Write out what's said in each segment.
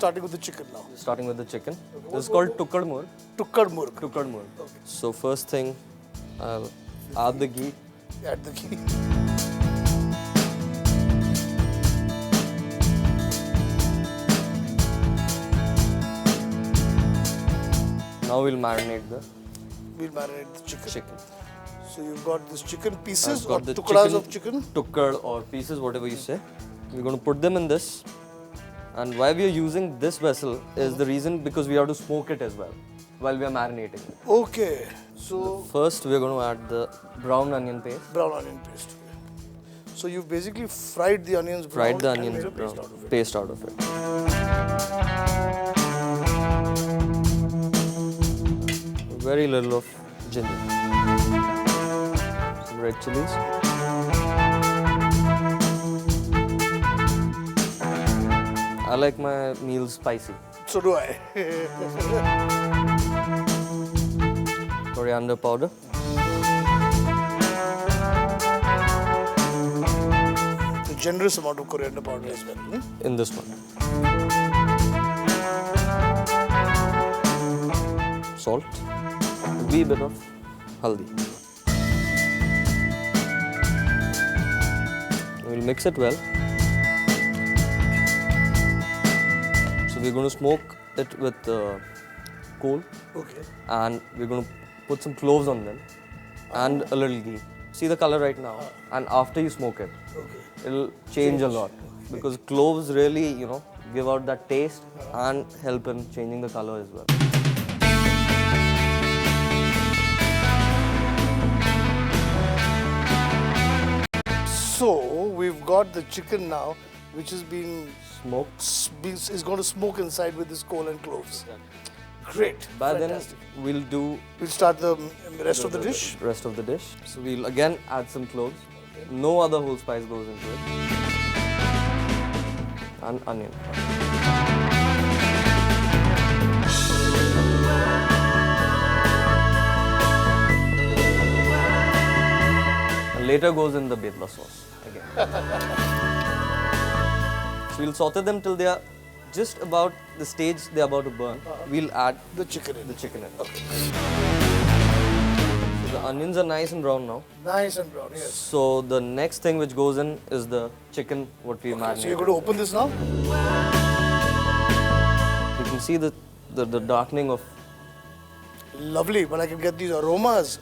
starting with the chicken now. Starting with the chicken. This is called tukkad murg. Tukkad murg. Tukkad murg. So first thing, I'll add the ghee. Add the ghee. Now we'll marinate the We'll marinate the chicken. chicken. So you've got this chicken pieces I've or got the tukkadas of chicken. Tukkad or pieces, whatever you say. We're going to put them in this. And why we are using this vessel is the reason because we have to smoke it as well while we are marinating it. Okay. So First, we're going to add the brown onion paste. brown onion paste. So you've basically fried the onions brown Fried the and onions made a paste brown. out of it. Paste out of it. Very little of ginger. Some red chilies. I like my meals spicy. So do I. Coriander powder. A generous amount of coriander powder as well. In this one. Salt. A wee bit of haldi. We'll mix it well. So we're going to smoke it with coal, Okay. and we're going to put some cloves on them and a little ghee. See the color right now, and after you smoke it, Okay. it'll change a lot because cloves really, give out that taste and help in changing the color as well. So we've got the chicken now, which has been Smoked. is going to smoke inside with this coal and cloves. Great. But Fantastic. then We'll start the rest of the dish. rest of the dish. So we'll again add some cloves. No other whole spice goes into it. And onion. And later goes in the bedla sauce again. So we'll saute them till they are just about the stage they're about to burn. We'll add The chicken in. the chicken in. So the onions are nice and brown now. Nice and brown, yes. So the next thing which goes in is the chicken what we So you're marinated. going to open this now? You can see the darkening of. Lovely, but I can get these aromas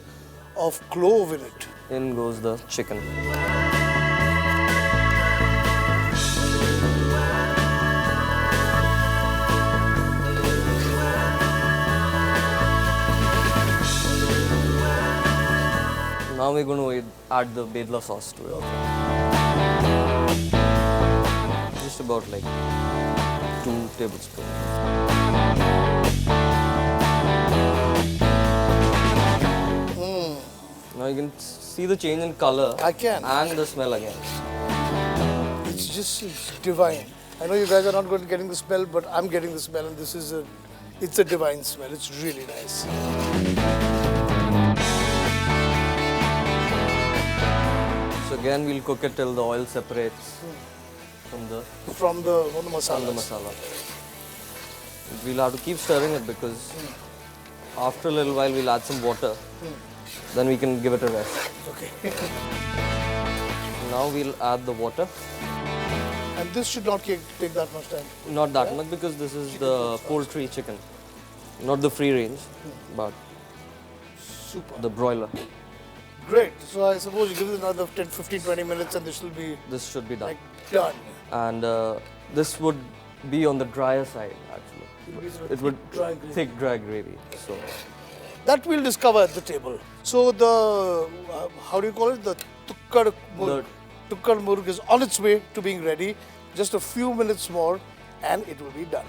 of clove in it. In goes the chicken. Now we're going to add the bedla sauce to it. Just about like 2 tablespoons. Now you can see the change in color. I can. And the smell again. It's divine. I know you guys are not getting the smell, but I'm getting the smell, and it's a divine smell. It's really nice. So again we'll cook it till the oil separates from the From the masala. masala. We'll have to keep stirring it because after a little while we'll add some water. Then we can give it a rest. Okay. Now we'll add the water. And this should not take that much time. Not that much because this is the poultry chicken. Not the free range, but Super. the broiler. Great. So I suppose you give it another 10, 15, 20 minutes and this will be This should be done. like done. And this would be on the drier side actually. It would Dry gravy. thick dry gravy. So That we'll discover at the table. So the, how do you call it? The tukkad murg. Tukkad murg is on its way to being ready. Just a few minutes more and it will be done.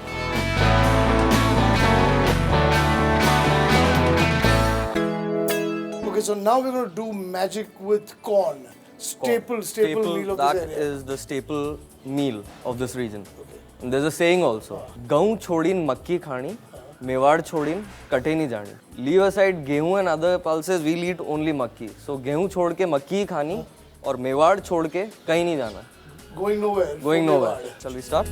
Okay, so now we're going to do magic with corn. Staple meal of that this area. is the staple meal of this region. And there's a saying also, Gaun chodin makki khani, Mewad chodin kate nahi jani. Leave aside gehu and other pulses, we'll eat only makki. So gehu chhod ke makki hi khani और मेवाड़ छोड़ के कहीं नहीं जाना. Going nowhere. Going for nowhere. Mewad. Shall we start?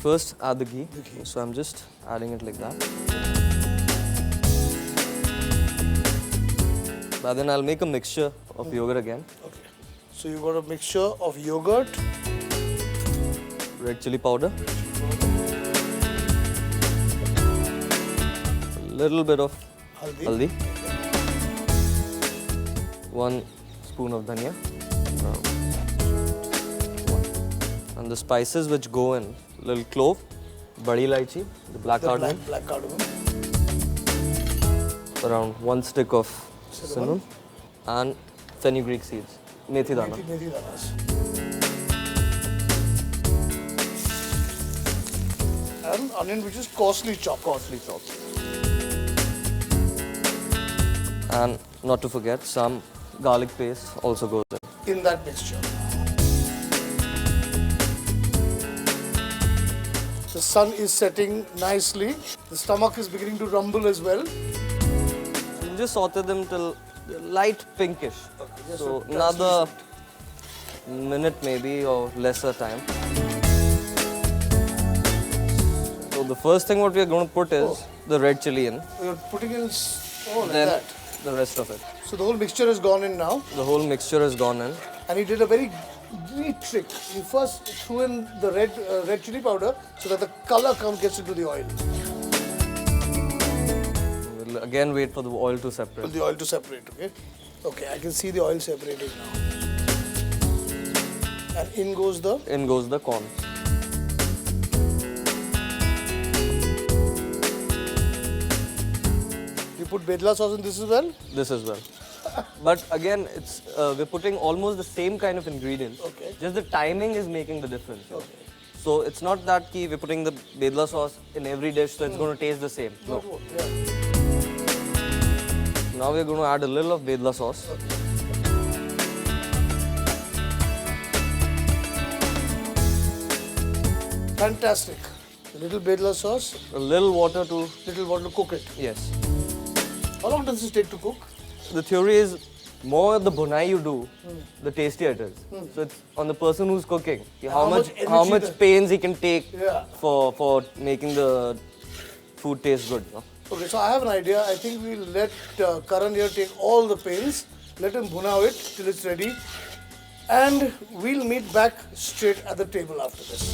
first add the ghee. So I'm just adding it like that. But then I'll make a mixture of yogurt again. Okay. So you got a mixture of yogurt, Red chili powder. A little bit of haldi. 1 spoon of dhania. And the spices which go in, little clove, badi ilaichi, the black cardamom, black cardamom, around 1 stick of cinnamon, and fenugreek seeds, methi dana. methi danas. And onion which is coarsely chopped. And not to forget, some garlic paste also goes in. In that mixture. The sun is setting nicely. The stomach is beginning to rumble as well. You just saute them till they're light pinkish. Okay, So another minute maybe or lesser time. So the first thing what we are going to put is the red chili in. You're putting in like Then that. the rest of it. So the whole mixture has gone in now. The whole mixture has gone in. And he did a very neat trick. He first threw in the red chili powder so that the color gets into the oil. We'll again wait for the oil to separate. For the oil to separate, okay? Okay, I can see the oil separating now. And in goes the corn. You put bedla sauce in this as well? This as well. But again, it's we're putting almost the same kind of ingredients. Okay. Just the timing is making the difference. Okay. So it's not that we're putting the bedla sauce in every dish, so it's going to taste the same. No. Yeah. Now we're going to add a little of bedla sauce. Fantastic. A little bedla sauce, A little water to to cook it. yes. How long does this take to cook? The theory is more the bunai you do, the tastier it is. So it's on the person who's cooking. How much How energy much pains he can take Yeah. for making the food taste good. No? Okay, so I have an idea. I think we'll let Karan here take all the pains. Let him bhuna it till it's ready. And we'll meet back straight at the table after this.